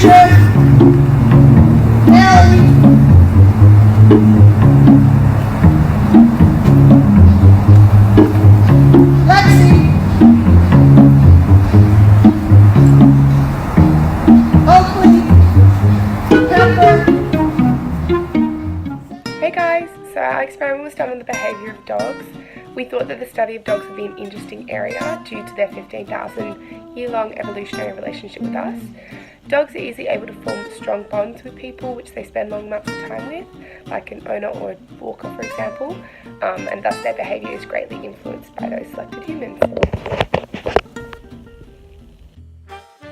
Hey guys, so our experiment was done on the behaviour of dogs. We thought that the study of dogs would be an interesting area due to their 15,000 year-long evolutionary relationship with us. Dogs are easily able to form strong bonds with people which they spend long amounts of time with, like an owner or a walker for example, and thus their behaviour is greatly influenced by those selected humans.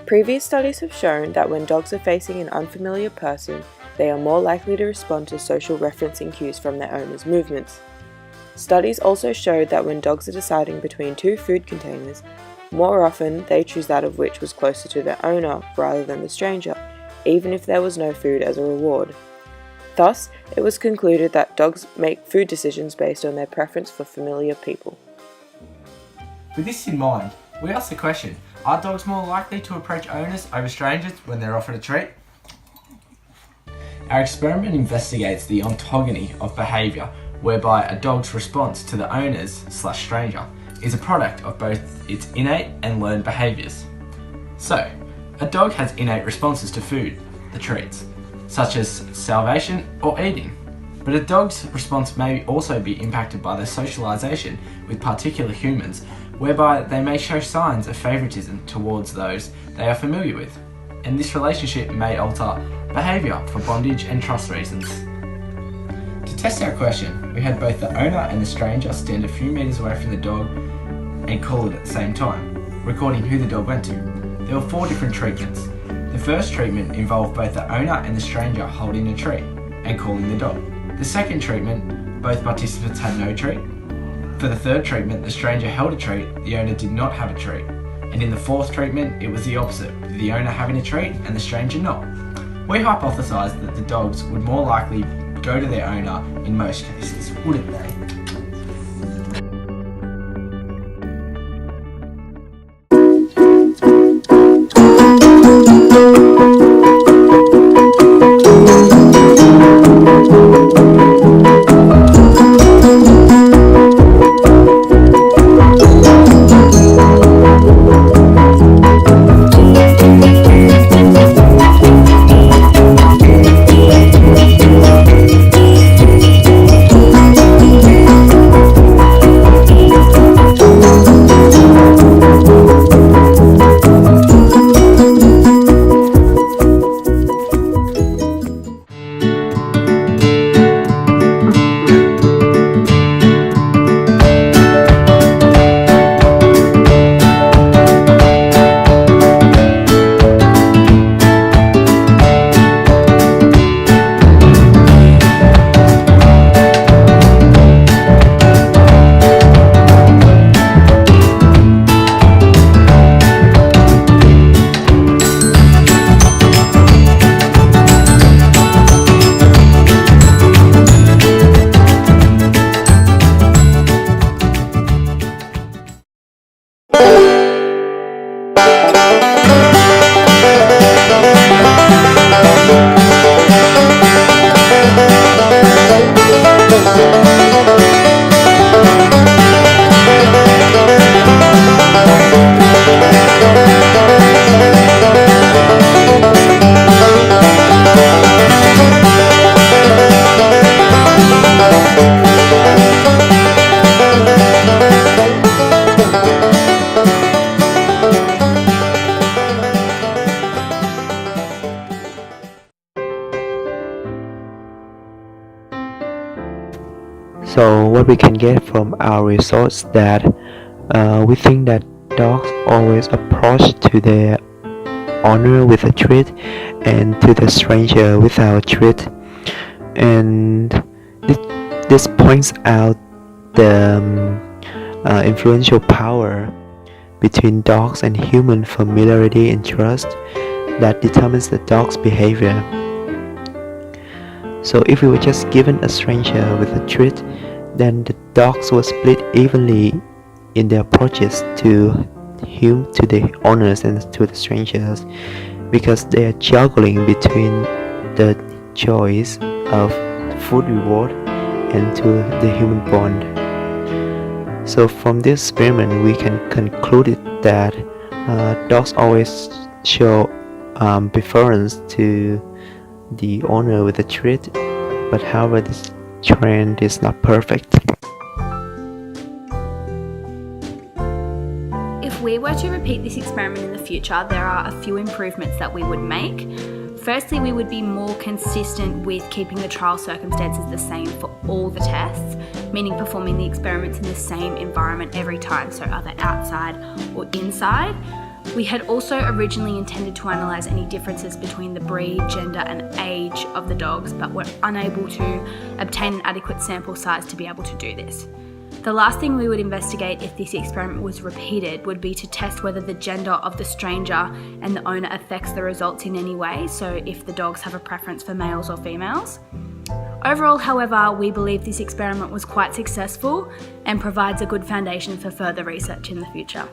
Previous studies have shown that when dogs are facing an unfamiliar person, they are more likely to respond to social referencing cues from their owner's movements. Studies also showed that when dogs are deciding between two food containers, more often they choose that of which was closer to their owner rather than the stranger, even if there was no food as a reward. Thus, it was concluded that dogs make food decisions based on their preference for familiar people. With this in mind, we asked the question, are dogs more likely to approach owners over strangers when they're offered a treat? Our experiment investigates the ontogeny of behaviour, whereby a dog's response to the owners/stranger is a product of both its innate and learned behaviours. So, a dog has innate responses to food, the treats, such as salivation or eating. But a dog's response may also be impacted by their socialisation with particular humans, whereby they may show signs of favouritism towards those they are familiar with, and this relationship may alter behaviour for bondage and trust reasons. To test our question, we had both the owner and the stranger stand a few metres away from the dog and call it at the same time, recording who the dog went to. There were 4 different treatments. The first treatment involved both the owner and the stranger holding a treat and calling the dog. The second treatment, both participants had no treat. For the third treatment, the stranger held a treat, the owner did not have a treat. And in the fourth treatment, it was the opposite, with the owner having a treat and the stranger not. We hypothesised that the dogs would more likely go to their owner in most cases, wouldn't they? So what we can get from our results that we think that dogs always approach to their owner with a treat and to the stranger without a treat, and this points out the influential power between dogs and human familiarity and trust that determines the dog's behavior. So if we were just given a stranger with a treat, then the dogs will split evenly in their approaches to the owners and to the strangers. because they are juggling between the choice of food reward and to the human bond. So from this experiment we can conclude that dogs always show preference to the owner with the treat, but however this trend is not perfect. If we were to repeat this experiment in the future, there are a few improvements that we would make. Firstly, we would be more consistent with keeping the trial circumstances the same for all the tests, meaning performing the experiments in the same environment every time, so either outside or inside. We had also originally intended to analyse any differences between the breed, gender and age of the dogs, but were unable to obtain an adequate sample size to be able to do this. The last thing we would investigate if this experiment was repeated would be to test whether the gender of the stranger and the owner affects the results in any way, so if the dogs have a preference for males or females. Overall, however, we believe this experiment was quite successful and provides a good foundation for further research in the future.